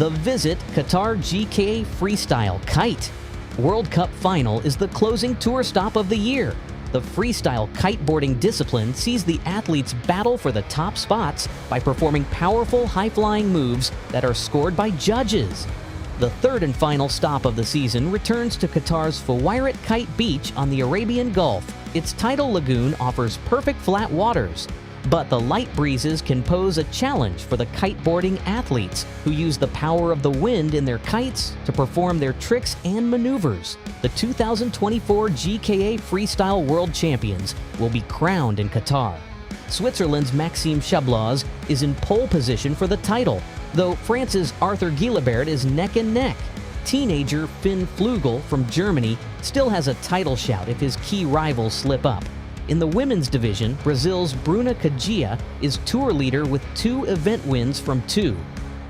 The Visit Qatar GKA Freestyle Kite World Cup Final is the closing tour stop of the year. The freestyle kiteboarding discipline sees the athletes battle for the top spots by performing powerful high-flying moves that are scored by judges. The third and final stop of the season returns to Qatar's Fuwairat Kite Beach on the Arabian Gulf. Its tidal lagoon offers perfect flat waters, but the light breezes can pose a challenge for the kiteboarding athletes who use the power of the wind in their kites to perform their tricks and maneuvers. The 2024 GKA Freestyle World Champions will be crowned in Qatar. Switzerland's Maxime Chablaz is in pole position for the title, though France's Arthur Guilabert is neck and neck. Teenager Finn Flugel from Germany still has a title shout if his key rivals slip up. In the women's division, Brazil's Bruna Kagia is tour leader with 2 event wins from 2.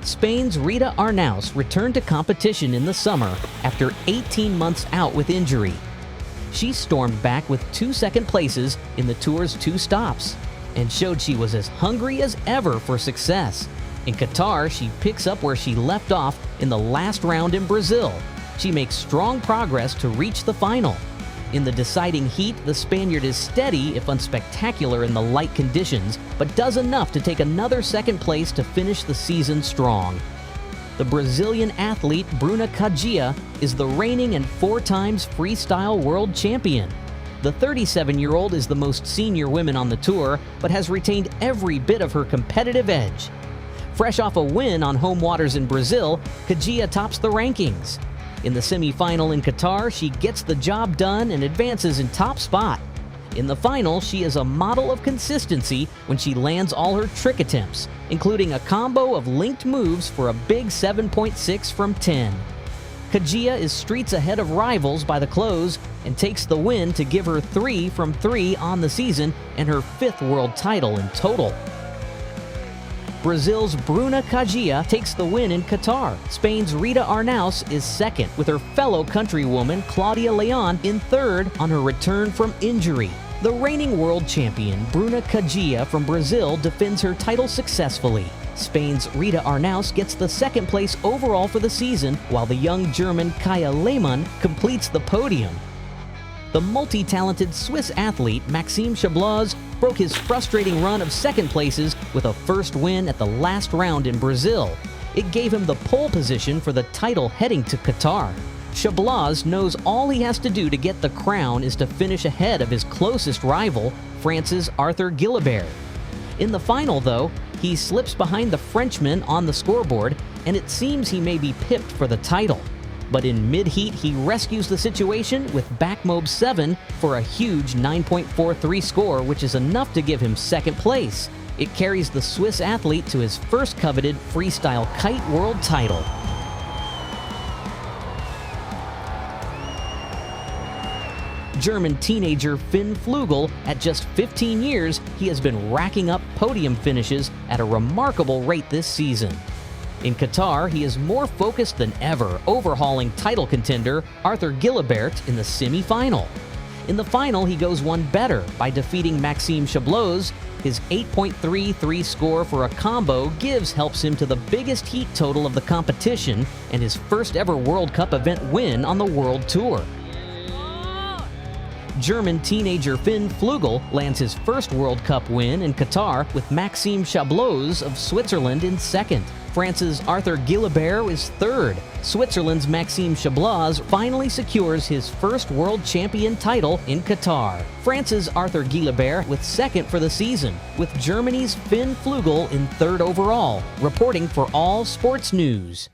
Spain's Rita Arnaus returned to competition in the summer after 18 months out with injury. She stormed back with 2 second places in the tour's 2 stops and showed she was as hungry as ever for success. In Qatar, she picks up where she left off in the last round in Brazil. She makes strong progress to reach the final. In the deciding heat, the Spaniard is steady if unspectacular in the light conditions, but does enough to take another second place to finish the season strong. The Brazilian athlete Bruna Kagia is the reigning and 4 times freestyle world champion. The 37-year-old is the most senior woman on the tour, but has retained every bit of her competitive edge. Fresh off a win on home waters in Brazil, Kagia tops the rankings. In the semi-final in Qatar, she gets the job done and advances in top spot. In the final, she is a model of consistency when she lands all her trick attempts, including a combo of linked moves for a big 7.6 from 10. Kagia is streets ahead of rivals by the close and takes the win to give her 3 from 3 on the season and her 5th world title in total. Brazil's Bruna Kagia takes the win in Qatar. Spain's Rita Arnaus is second, with her fellow countrywoman Claudia Leon in third on her return from injury. The reigning world champion Bruna Kagia from Brazil defends her title successfully. Spain's Rita Arnaus gets the second place overall for the season, while the young German Kaya Lehmann completes the podium. The multi-talented Swiss athlete Maxime Chablaz broke his frustrating run of second places with a first win at the last round in Brazil. It gave him the pole position for the title heading to Qatar. Chablaz knows all he has to do to get the crown is to finish ahead of his closest rival, France's Arthur Guilabert. In the final, though, he slips behind the Frenchman on the scoreboard, and it seems he may be pipped for the title. But in mid-heat, he rescues the situation with backmob 7 for a huge 9.43 score, which is enough to give him second place. It carries the Swiss athlete to his first coveted freestyle kite world title. German teenager Finn Flugel, at just 15 years, he has been racking up podium finishes at a remarkable rate this season. In Qatar, he is more focused than ever, overhauling title contender Arthur Guilabert in the semi-final. In the final, he goes one better by defeating Maxime Chablaz. His 8.33 score for a combo helps him to the biggest heat total of the competition and his first ever World Cup event win on the World Tour. German teenager Finn Flugel lands his first World Cup win in Qatar with Maxime Chablaz of Switzerland in second. France's Arthur Guilabert is third. Switzerland's Maxime Chablaz finally secures his first world champion title in Qatar. France's Arthur Guilabert with second for the season, with Germany's Finn Flugel in third overall. Reporting for All Sports News.